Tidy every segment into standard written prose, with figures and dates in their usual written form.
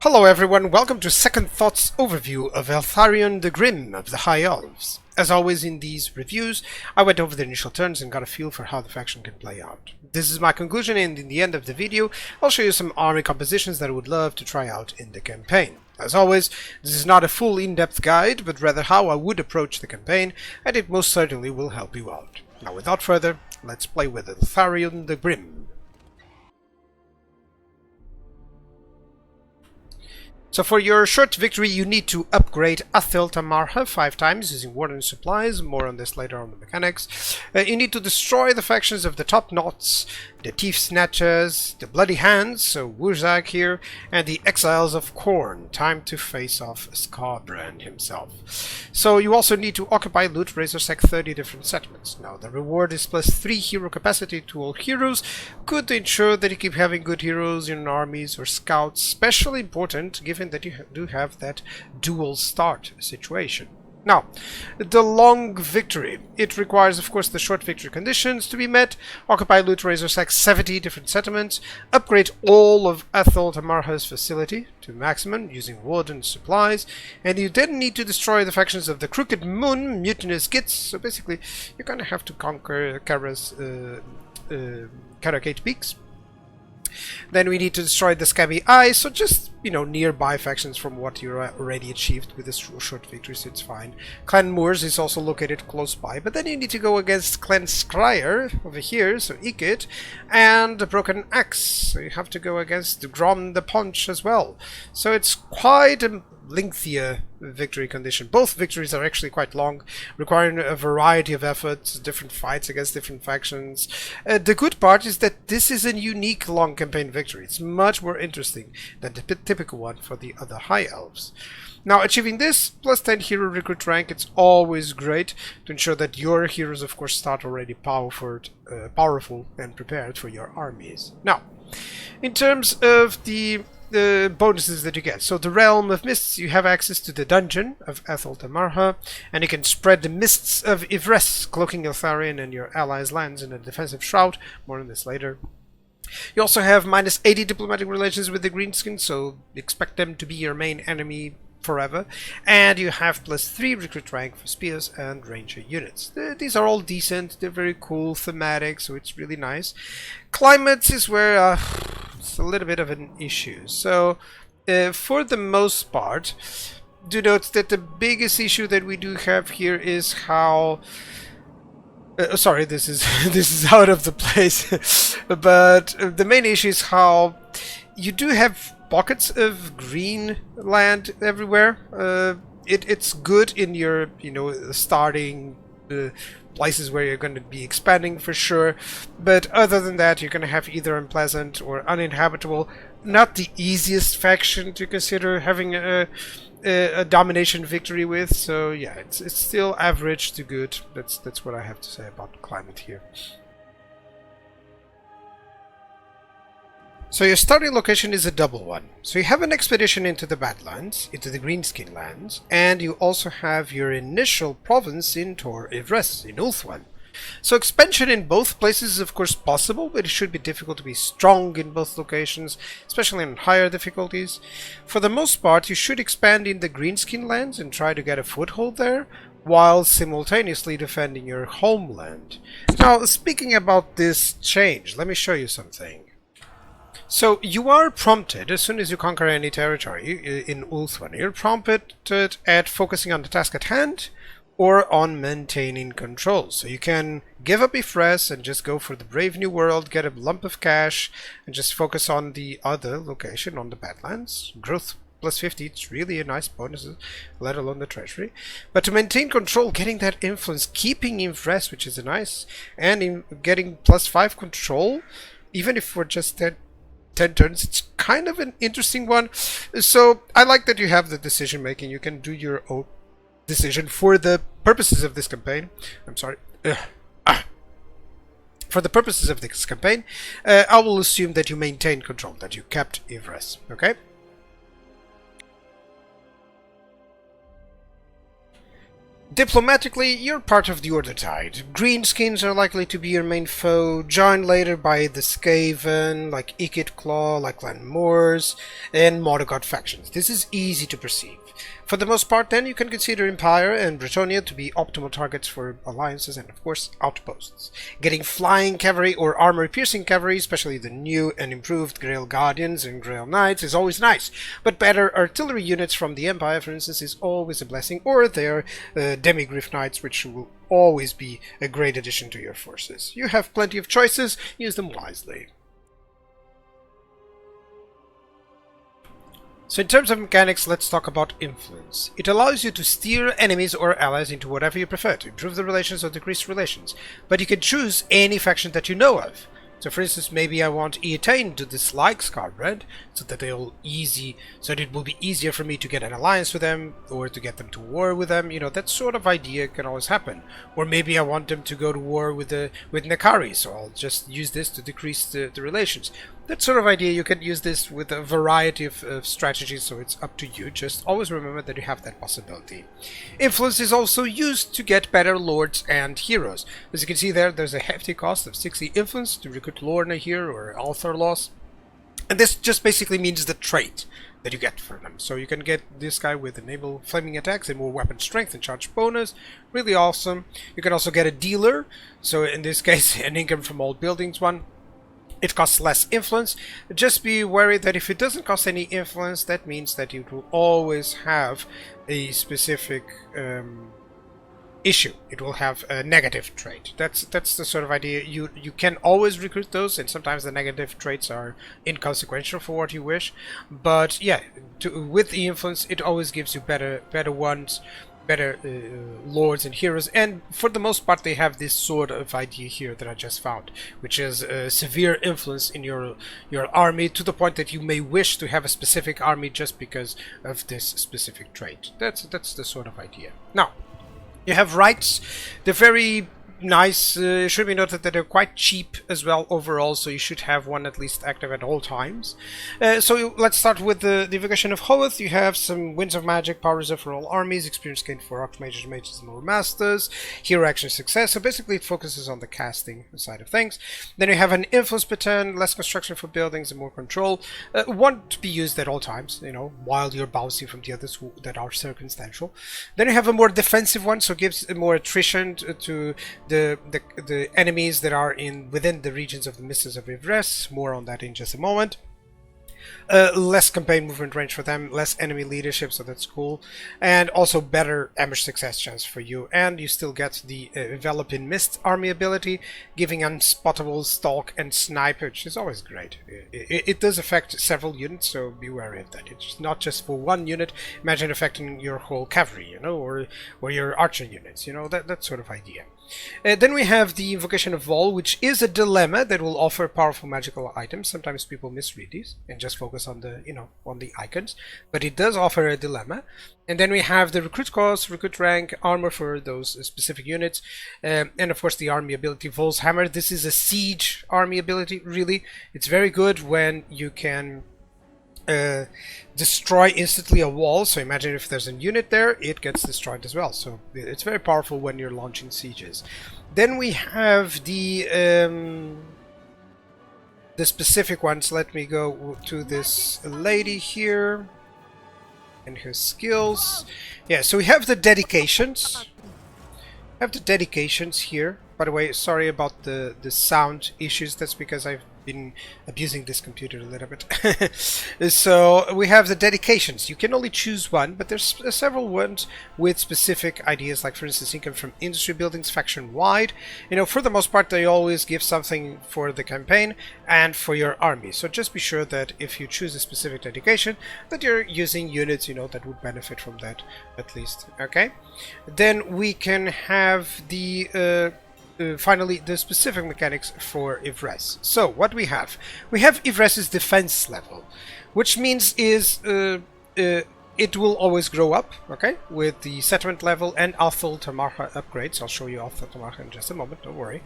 Hello everyone, welcome to Second Thoughts overview of Eltharion the Grim of the High Elves. As always in these reviews, I went over the initial turns and got a feel for how the faction can play out. This is my conclusion, and in the end of the video, I'll show you some army compositions that I would love to try out in the campaign. As always, this is not a full in-depth guide, but rather how I would approach the campaign, and it most certainly will help you out. Now without further, let's play with Eltharion the Grim. So for your short victory, you need to upgrade Eltharion 5 times using Warden supplies. More on this later on the mechanics. You need to destroy the factions of the Top Knots, the Thief Snatchers, the Bloody Hands, so Wurzag here, and the Exiles of Khorne. Time to face off Skarbrand himself. So you also need to occupy Loot Razorsack 30 different settlements. Now the reward is +3 hero capacity to all heroes. Good to ensure that you keep having good heroes in armies or scouts, especially important given that you do have that dual start situation. Now, the long victory. It requires, of course, the short victory conditions to be met. Occupy Loot Razorsack 70 different settlements. Upgrade all of Eltharion facility to maximum using Warden supplies. And you then need to destroy the factions of the Crooked Moon, Mutinous Gits. So basically, you're gonna have to conquer Karakate Peaks. Then we need to destroy the Scabby Eye, so just, nearby factions from what you already achieved with this short victory, so it's fine. Clan Moors is also located close by, but then you need to go against Clan Scryer over here, so Ikit, and the Broken Axe, so you have to go against the Grom the Punch as well. So it's quite a lengthier victory condition. Both victories are actually quite long, requiring a variety of efforts, different fights against different factions. The good part is that this is a unique long campaign victory. It's much more interesting than the typical one for the other High Elves. Now, achieving this +10 hero recruit rank, it's always great to ensure that your heroes, of course, start already powerful and prepared for your armies. Now, in terms of the bonuses that you get. So the Realm of Mists, you have access to the Dungeon of Eltharion, and you can spread the Mists of Ivres, cloaking Eltharion and your allies' lands in a defensive shroud. More on this later. You also have -80 diplomatic relations with the Greenskins, so expect them to be your main enemy forever. And you have +3 recruit rank for spears and ranger units. These are all decent, they're very cool, thematic, so it's really nice. Climates is where it's a little bit of an issue. So for the most part, do note that the biggest issue that we do have here is how sorry, this is this is out of the place. But the main issue is how you do have pockets of green land everywhere. It's good in your starting places where you're going to be expanding for sure, but other than that you're going to have either unpleasant or uninhabitable. Not the easiest faction to consider having a domination victory with, so yeah, it's still average to good. That's what I have to say about the climate here. So your starting location is a double one. So you have an expedition into the Badlands, into the Greenskin lands, and you also have your initial province in Tor Ivres, in Ulthuan. So expansion in both places is of course possible, but it should be difficult to be strong in both locations, especially in higher difficulties. For the most part, you should expand in the Greenskin lands and try to get a foothold there, while simultaneously defending your homeland. Now, speaking about this change, let me show you something. So you are prompted, as soon as you conquer any territory in Ulthuan, you're prompted at focusing on the task at hand or on maintaining control. So you can give up Ivres and just go for the Brave New World, get a lump of cash, and just focus on the other location, on the Badlands. Growth +50, it's really a nice bonus, let alone the treasury. But to maintain control, getting that influence, keeping Ivres, which is nice, and in getting +5 control, even if we're just 10 turns, it's kind of an interesting one. So I like that you have the decision making. You can do your own decision for the purposes of this campaign. I'm sorry. For the purposes of this campaign, I will assume that you maintain control, that you kept Ivres. Okay? Diplomatically, you're part of the Order Tide. Greenskins are likely to be your main foe, joined later by the Skaven, like Ikit Claw, like Clan Moors, and Morgott factions. This is easy to perceive. For the most part, then, you can consider Empire and Bretonnia to be optimal targets for alliances and, of course, outposts. Getting flying cavalry or armor-piercing cavalry, especially the new and improved Grail Guardians and Grail Knights, is always nice, but better artillery units from the Empire, for instance, is always a blessing, or their Demigryph Knights, which will always be a great addition to your forces. You have plenty of choices, use them wisely. So in terms of mechanics, let's talk about influence. It allows you to steer enemies or allies into whatever you prefer, to improve the relations or decrease relations. But you can choose any faction that you know of. So for instance, maybe I want Etain to dislike Scarred, so that it will be easier for me to get an alliance with them, or to get them to war with them. You know, that sort of idea can always happen. Or maybe I want them to go to war with Nekari, so I'll just use this to decrease the relations. That sort of idea, you can use this with a variety of strategies, so it's up to you. Just always remember that you have that possibility. Influence is also used to get better lords and heroes. As you can see there, there's a hefty cost of 60 influence to recruit Lorna here, or Eltharion. And this just basically means the trait that you get for them. So you can get this guy with enable flaming attacks and more weapon strength and charge bonus. Really awesome. You can also get a dealer, so in this case an income from all buildings one. It costs less influence. Just be wary that if it doesn't cost any influence, that means that it will always have a specific issue. It will have a negative trait. That's the sort of idea. You can always recruit those, and sometimes the negative traits are inconsequential for what you wish. But yeah, with the influence, it always gives you better ones, better lords and heroes, and for the most part they have this sort of idea here that I just found, which is severe influence in your army, to the point that you may wish to have a specific army just because of this specific trait. That's the sort of idea. Now, you have rights. They're very nice. Should be noted that they're quite cheap as well overall, so you should have one at least active at all times. So let's start with the Invocation of Hoeth. You have some Winds of Magic, Power Reserve for all armies, experience gained for Archmages, Mages, and Lore Masters, Hero Action Success. So basically it focuses on the casting side of things. Then you have an Influence per turn, less construction for buildings and more control. One to be used at all times, you know, while you're bouncing from the others that are circumstantial. Then you have a more defensive one, so it gives more attrition to the enemies that are within the regions of the Mists of Yvresse. More on that in just a moment. Less campaign movement range for them, less enemy leadership, so that's cool, and also better ambush success chance for you. And you still get the Envelop in Mist army ability, giving unspottable, stalk, and snipe, which is always great. It does affect several units, so be wary of that. It's not just for one unit. Imagine affecting your whole cavalry, you know, or your archer units, you know, that sort of idea. Then we have the Invocation of Vol, which is a dilemma that will offer powerful magical items. Sometimes people misread these and just focus on the, you know, on the icons, but it does offer a dilemma. And then we have the Recruit Cost, Recruit Rank, Armor for those specific units, and of course the army ability Vol's Hammer. This is a siege army ability, really. It's very good when you can destroy instantly a wall. So imagine if there's a unit there, it gets destroyed as well. So it's very powerful when you're launching sieges. Then we have the specific ones. Let me go to this lady here and her skills. Yeah, so we have the dedications. Here. By the way, sorry about the sound issues. That's because I've been abusing this computer a little bit. So we have the dedications. You can only choose one, but there's several ones with specific ideas, like for instance income from industry buildings faction wide. You know, for the most part they always give something for the campaign and for your army, so just be sure that if you choose a specific dedication that you're using units, you know, that would benefit from that at least. Okay, then we can have the finally, the specific mechanics for Yvresse. So, what we have? We have Yvresse's defense level, which means is it will always grow up, okay, with the settlement level and Althul Tamarha upgrades. I'll show you Althul Tamarha in just a moment, don't worry.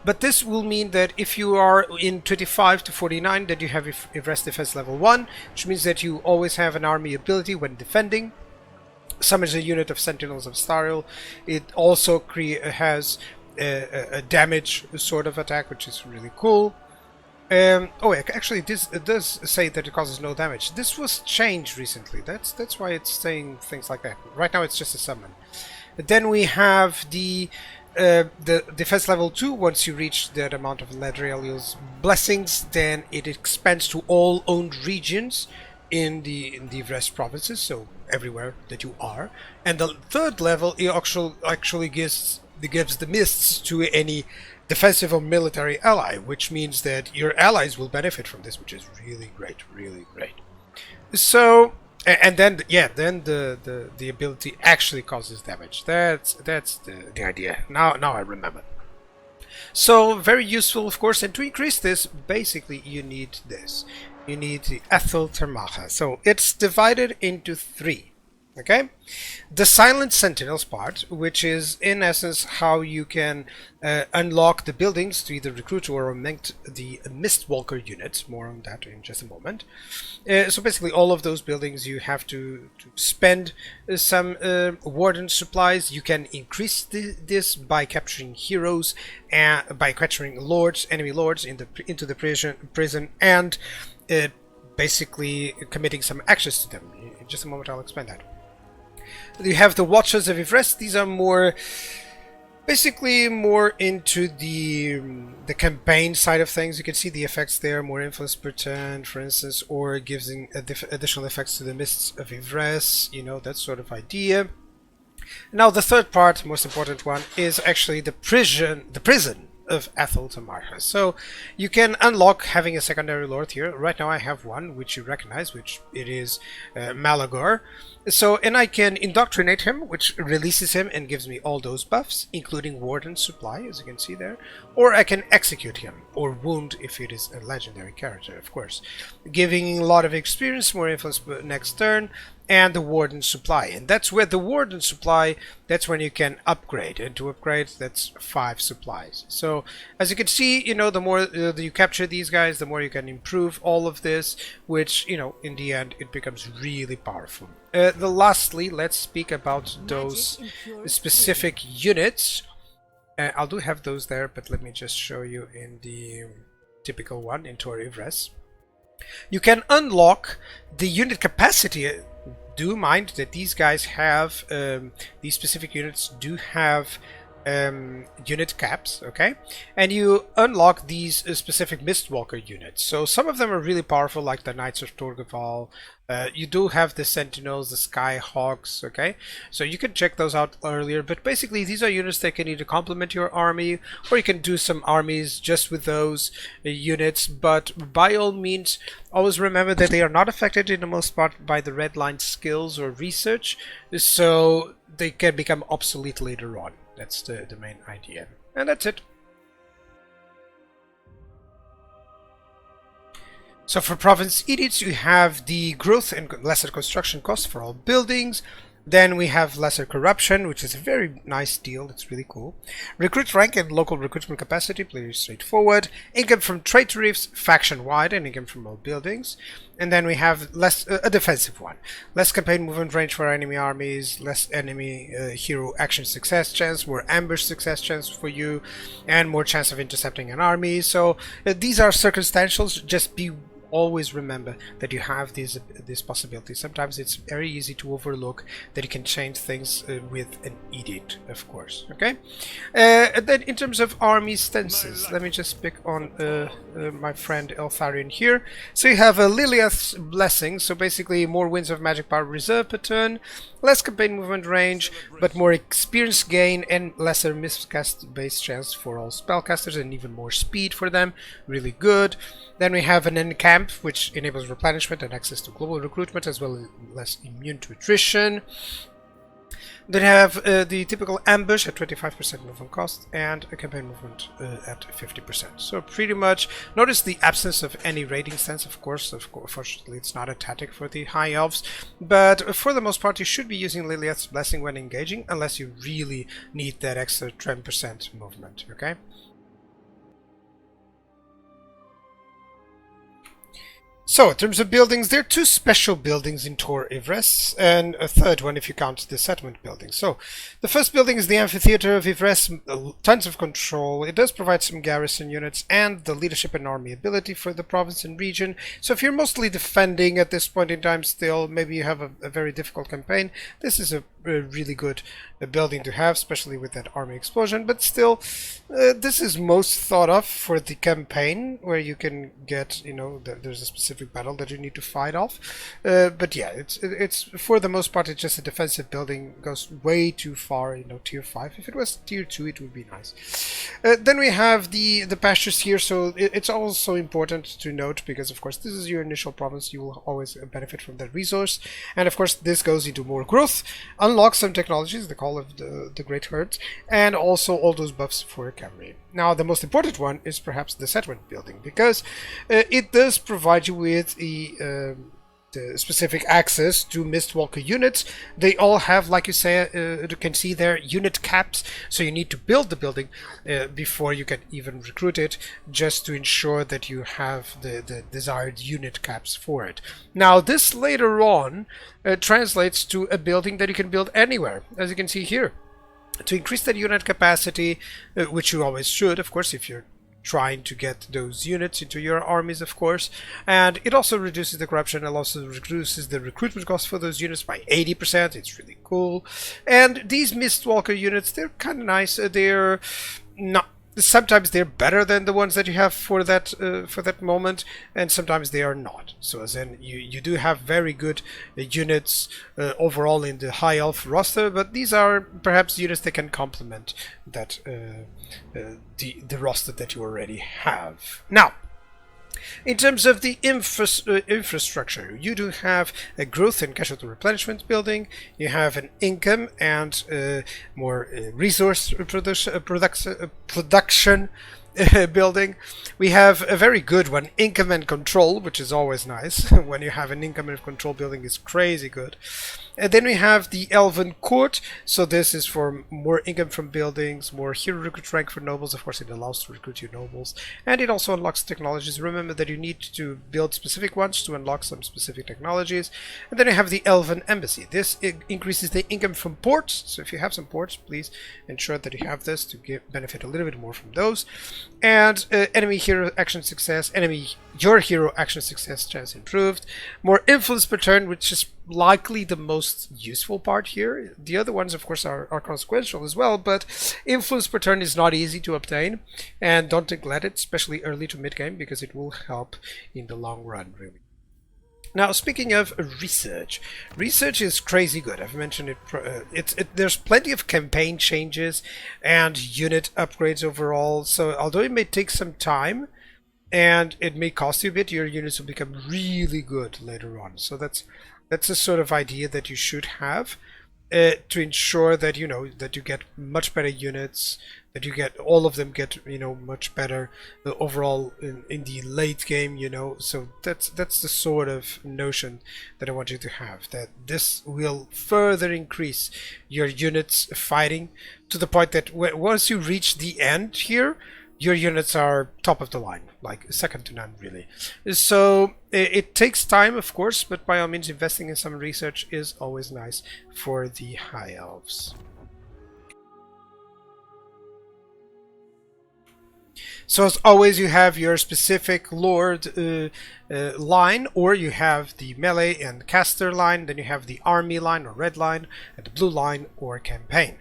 But this will mean that if you are in 25 to 49, that you have Yvresse defense level 1, which means that you always have an army ability when defending. summons a unit of Sentinels of Stariel. It also has a damage sort of attack, which is really cool. Oh, actually, this it does say that it causes no damage. This was changed recently. That's why it's saying things like that. Right now, it's just a summon. Then we have the defense level 2. Once you reach that amount of Ledriel's blessings, then it expands to all owned regions in the Vrest provinces, so everywhere that you are. And the third level, it actually gives the mists to any defensive or military ally, which means that your allies will benefit from this, which is really great, really great. So, and then the ability actually causes damage. That's the idea. Now I remember. So very useful, of course. And to increase this, basically you need this. You need the Eltharion. So it's divided into 3. Okay, the Silent Sentinels part, which is in essence how you can unlock the buildings to either recruit or augment the Mistwalker units. More on that in just a moment. So basically all of those buildings you have to spend some Warden supplies. You can increase this by capturing heroes and by capturing lords, enemy lords into the prison and basically committing some actions to them. In just a moment I'll explain that. You have the Watchers of Vrest. These are basically more into the campaign side of things. You can see the effects there, more influence per turn, for instance, or giving additional effects to the Mists of Vrest, you know, that sort of idea. Now the third part, most important one, is actually the prison of Eltharion. So you can unlock having a secondary lord here. Right now I have one which you recognize, which it is Malagor. So, and I can indoctrinate him, which releases him and gives me all those buffs, including Warden supply, as you can see there. Or I can execute him, or wound if it is a legendary character, of course. Giving a lot of experience, more influence next turn, and the Warden supply. And that's where the Warden supply, that's when you can upgrade. And to upgrade, that's 5 supplies. So, as you can see, you know, the more you capture these guys, the more you can improve all of this, which, you know, in the end, it becomes really powerful. Lastly, let's speak about those specific units. I do have those there, but let me just show you in the typical one, in Tori Vrest. You can unlock the unit capacity. Do mind that these guys have, these specific units do have unit caps, okay? And you unlock these specific Mistwalker units. So some of them are really powerful, like the Knights of Torgaval. You do have the Sentinels, the Skyhawks, okay? So you can check those out earlier, but basically these are units that can either complement your army, or you can do some armies just with those units, but by all means, always remember that they are not affected in the most part by the red line skills or research, so they can become obsolete later on. That's the main idea. And that's it. So for province edicts, you have the growth and lesser construction costs for all buildings. Then we have lesser corruption, which is a very nice deal. It's really cool. Recruit rank and local recruitment capacity, pretty straightforward. Income from trade tariffs, faction-wide, and income from all buildings. And then we have a defensive one. Less campaign movement range for enemy armies, less enemy hero action success chance, more ambush success chance for you, and more chance of intercepting an army. So these are circumstantials. Just always remember that you have this possibility. Sometimes it's very easy to overlook that you can change things with an edict, of course. Okay. And then in terms of army stances, let me just pick on my friend Eltharion here. So you have a Liliath's Blessing, so basically more Winds of Magic Power reserve per turn, less campaign movement range, but more experience gain and lesser miscast base chance for all spellcasters, and even more speed for them. Really good. Then we have an Encamp, which enables replenishment and access to global recruitment, as well as less immune to attrition. Then have the typical Ambush at 25% movement cost, and a campaign movement at 50%. So pretty much, notice the absence of any raiding stance, of course. Fortunately, it's not a tactic for the High Elves, but for the most part, you should be using Liliath's Blessing when engaging, unless you really need that extra 10% movement, okay? So, in terms of buildings, there are two special buildings in Tor Ivres, and a third one if you count the settlement building. So, the first building is the Amphitheater of Ivres, tons of control. It does provide some garrison units and the leadership and army ability for the province and region. So, if you're mostly defending at this point in time still, maybe you have a very difficult campaign, this is a really good building to have, especially with that army explosion. But still, this is most thought of for the campaign, where you can get, there's a specific battle that you need to fight off. But yeah, it's for the most part, it's just a defensive building. Goes way too far, tier 5. If it was tier 2, it would be nice. Then we have the pastures here, so it's also important to note, because of course this is your initial province, you will always benefit from that resource. And of course this goes into more growth, unlock some technologies, the Call of the Great Herd, and also all those buffs for cavalry. Now the most important one is perhaps the settlement building, because it does provide you with the specific access to Mistwalker units. They all have, like you say, you can see there, unit caps, so you need to build the building before you can even recruit it, just to ensure that you have the desired unit caps for it. Now this later on translates to a building that you can build anywhere, as you can see here. To increase that unit capacity, which you always should, of course, if you're trying to get those units into your armies, of course. And it also reduces the corruption, and also reduces the recruitment cost for those units by 80%. It's really cool. And these Mistwalker units, they're kind of nice. They're not... Sometimes they're better than the ones that you have for that moment, and sometimes they are not. So as in, you do have very good units overall in the High Elf roster, but these are perhaps units that can complement that the roster that you already have. Now, in terms of the infrastructure, you do have a growth and casualty replenishment building, you have an income and more resource production building. We have a very good one, income and control, which is always nice. When you have an income and control building, it's crazy good. And then we have the Elven Court, so this is for more income from buildings, more hero recruit rank for nobles. Of course, it allows to recruit your nobles, and it also unlocks technologies. Remember that you need to build specific ones to unlock some specific technologies. And then we have the Elven Embassy. This increases the income from ports, so if you have some ports, please ensure that you have this to benefit a little bit more from those. And enemy hero action success, your hero action success chance improved. More influence per turn, which is likely the most useful part here. The other ones, of course, are consequential as well, but influence per turn is not easy to obtain, and don't neglect it, especially early to mid-game, because it will help in the long run, really. Now, speaking of research is crazy good. I've mentioned it. There's plenty of campaign changes and unit upgrades overall, so although it may take some time and it may cost you a bit, your units will become really good later on. So that's the sort of idea that you should have to ensure that that you get much better units, that you get all of them get much better overall in the late game. So that's the sort of notion that I want you to have, that this will further increase your units fighting to the point that once you reach the end here, your units are top of the line, like second to none, really. So it takes time, of course, but by all means, investing in some research is always nice for the High Elves. So as always, you have your specific Lord line, or you have the melee and caster line, then you have the army line or red line, and the blue line or campaign.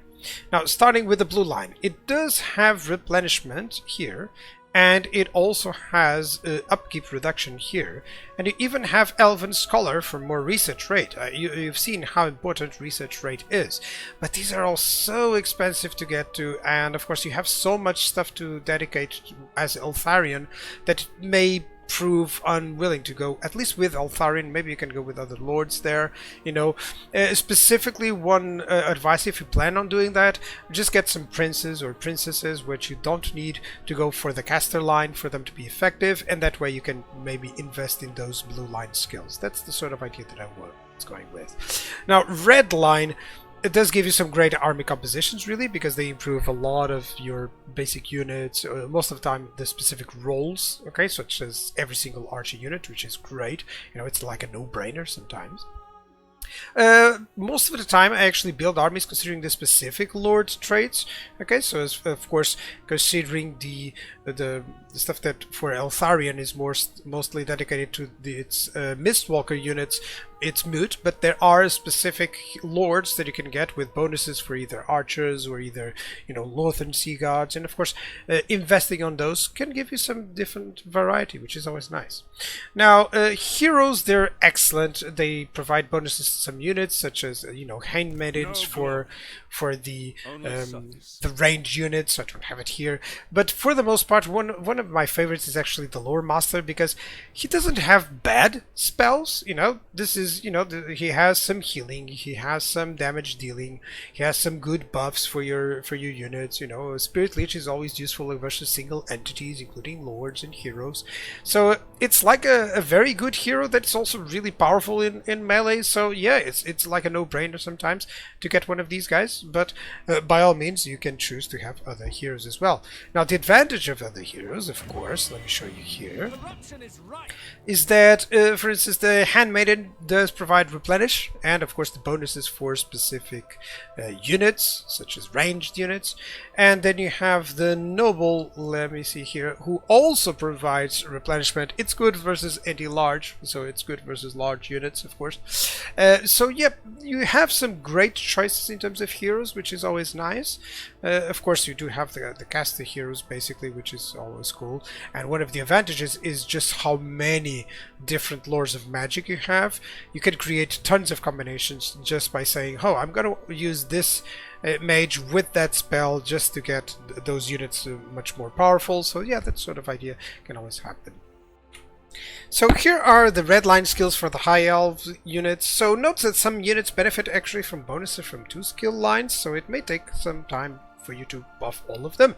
Now, starting with the blue line, it does have replenishment here, and it also has upkeep reduction here, and you even have Elven Scholar for more research rate. You've seen how important research rate is, but these are all so expensive to get to, and of course you have so much stuff to dedicate as Eltharion that it may prove unwilling to go, at least with Eltharion. Maybe you can go with other lords there, specifically one advice, if you plan on doing that, just get some princes or princesses, which you don't need to go for the caster line for them to be effective, and that way you can maybe invest in those blue line skills. That's the sort of idea that I was going with. Now, red line, it does give you some great army compositions, really, because they improve a lot of your basic units, most of the time the specific roles, okay, such as every single archer unit, which is great. You know, it's like a no-brainer sometimes. Most of the time I actually build armies considering the specific lord traits. Okay, so as, of course, considering the stuff that for Eltharion is mostly dedicated to its Mistwalker units, it's moot, but there are specific lords that you can get with bonuses for either archers or either, you know, Northern Sea Gods, and of course investing on those can give you some different variety, which is always nice. Now heroes, they're excellent. They provide bonuses to some units, such as you know, handmaidens for the ranged units. I don't have it here, but for the most part, one of my favorites is actually the Lore Master, because he doesn't have bad spells. You know, this is, you know, he has some healing, he has some damage dealing, he has some good buffs for your units. You know, Spirit Leech is always useful versus single entities, including lords and heroes. So it's like a very good hero that's also really powerful in melee. So yeah, it's like a no-brainer sometimes to get one of these guys, but by all means you can choose to have other heroes as well. Now the advantage of other heroes, of course, let me show you here, is that for instance the Handmaiden does provide replenish, and of course the bonuses for specific units, such as ranged units. And then you have the Noble, let me see here, who also provides replenishment. It's good versus anti-large, so it's good versus large units, of course. So yep, you have some great choices in terms of heroes, which is always nice. Of course you do have the caster heroes basically, which is always cool. And one of the advantages is just how many different lores of magic you have. You can create tons of combinations just by saying, oh, I'm gonna use this mage with that spell just to get those units much more powerful. So yeah, that sort of idea can always happen. So here are the red line skills for the High Elves units. So note that some units benefit actually from bonuses from 2 skill lines, so it may take some time for you to buff all of them.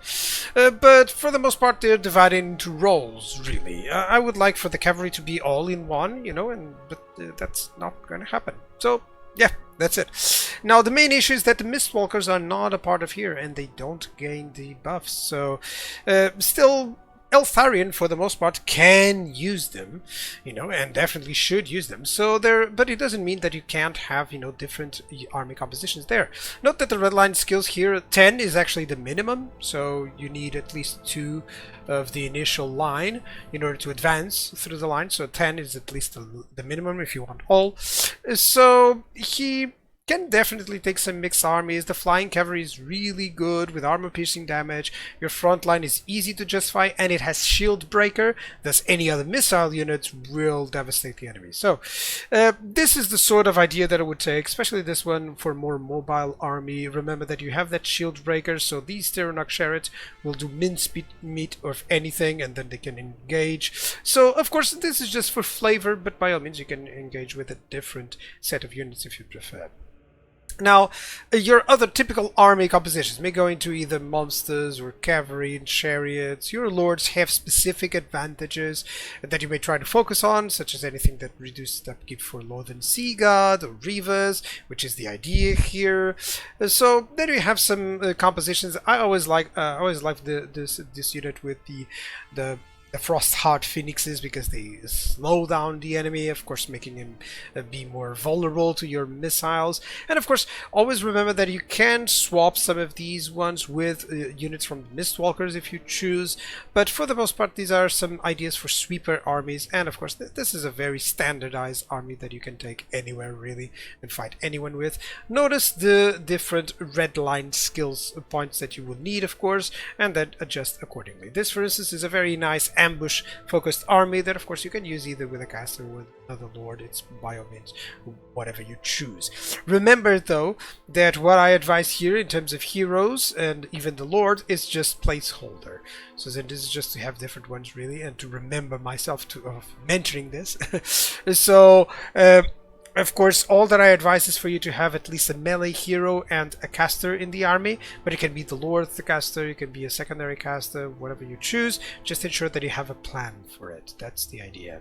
But for the most part they're divided into roles, really. I would like for the cavalry to be all in one, you know, but that's not going to happen. So yeah, that's it. Now the main issue is that the Mistwalkers are not a part of here and they don't gain the buffs. So still, Eltharion for the most part can use them, you know, and definitely should use them. So but it doesn't mean that you can't have, you know, different army compositions there. Note that the red line skills here, 10 is actually the minimum, so you need at least 2 of the initial line in order to advance through the line. So 10 is at least the minimum if you want all. So he can definitely take some mixed armies. The flying cavalry is really good with armor piercing damage. Your front line is easy to justify, and it has shield breaker, thus any other missile units will devastate the enemy. So this is the sort of idea that I would take, especially this one for more mobile army. Remember that you have that shield breaker, so these Tyrannoc chariots will do mincemeat of anything, and then they can engage. So of course this is just for flavor, but by all means you can engage with a different set of units if you prefer. Now, your other typical army compositions may go into either monsters or cavalry and chariots. Your lords have specific advantages that you may try to focus on, such as anything that reduces the upkeep for Northern Sea God or Reavers, which is the idea here. So then we have some compositions. I always like this unit with the Frost-Heart Phoenixes, because they slow down the enemy, of course making him be more vulnerable to your missiles. And of course always remember that you can swap some of these ones with units from Mistwalkers if you choose, but for the most part these are some ideas for sweeper armies. And of course this is a very standardized army that you can take anywhere really and fight anyone with. Notice the different red line skills points that you will need, of course, and then adjust accordingly. This for instance is a very nice ambush focused army that of course you can use either with a caster or with another lord. It's by all means whatever you choose. Remember though that what I advise here in terms of heroes and even the lord is just placeholder. So then this is just to have different ones really, and to remember myself of mentoring this. So of course, all that I advise is for you to have at least a melee hero and a caster in the army, but it can be the lord, the caster, it can be a secondary caster, whatever you choose. Just ensure that you have a plan for it. That's the idea.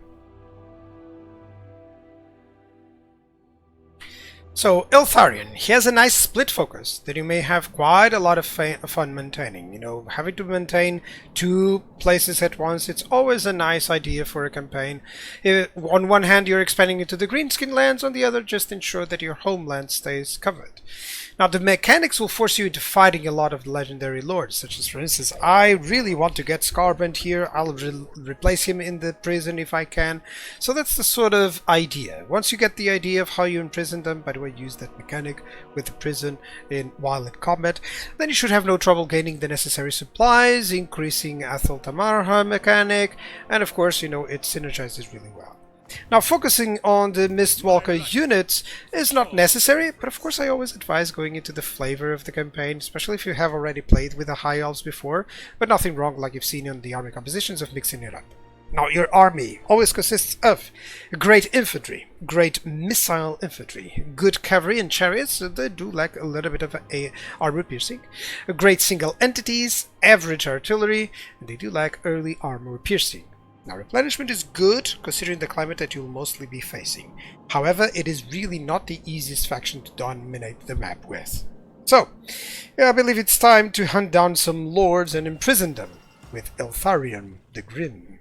So, Eltharion, he has a nice split focus that you may have quite a lot of fun maintaining. You know, having to maintain two places at once, it's always a nice idea for a campaign. On one hand, you're expanding into the greenskin lands, on the other, just ensure that your homeland stays covered. Now, the mechanics will force you into fighting a lot of legendary lords, such as, for instance, I really want to get Scarband here. I'll replace him in the prison if I can. So that's the sort of idea. Once you get the idea of how you imprison them, by the way, use that mechanic with the prison while in combat, then you should have no trouble gaining the necessary supplies, increasing Athel Tamarha mechanic, and of course, you know, it synergizes really well. Now, focusing on the Mistwalker units is not necessary, but of course I always advise going into the flavor of the campaign, especially if you have already played with the High Elves before, but nothing wrong like you've seen in the army compositions of mixing it up. Now, your army always consists of great infantry, great missile infantry, good cavalry and chariots, so they do like a little bit of armor piercing, great single entities, average artillery, and they do like early armor piercing. Now, replenishment is good, considering the climate that you'll mostly be facing. However, it is really not the easiest faction to dominate the map with. So, yeah, I believe it's time to hunt down some lords and imprison them with Eltharion the Grim.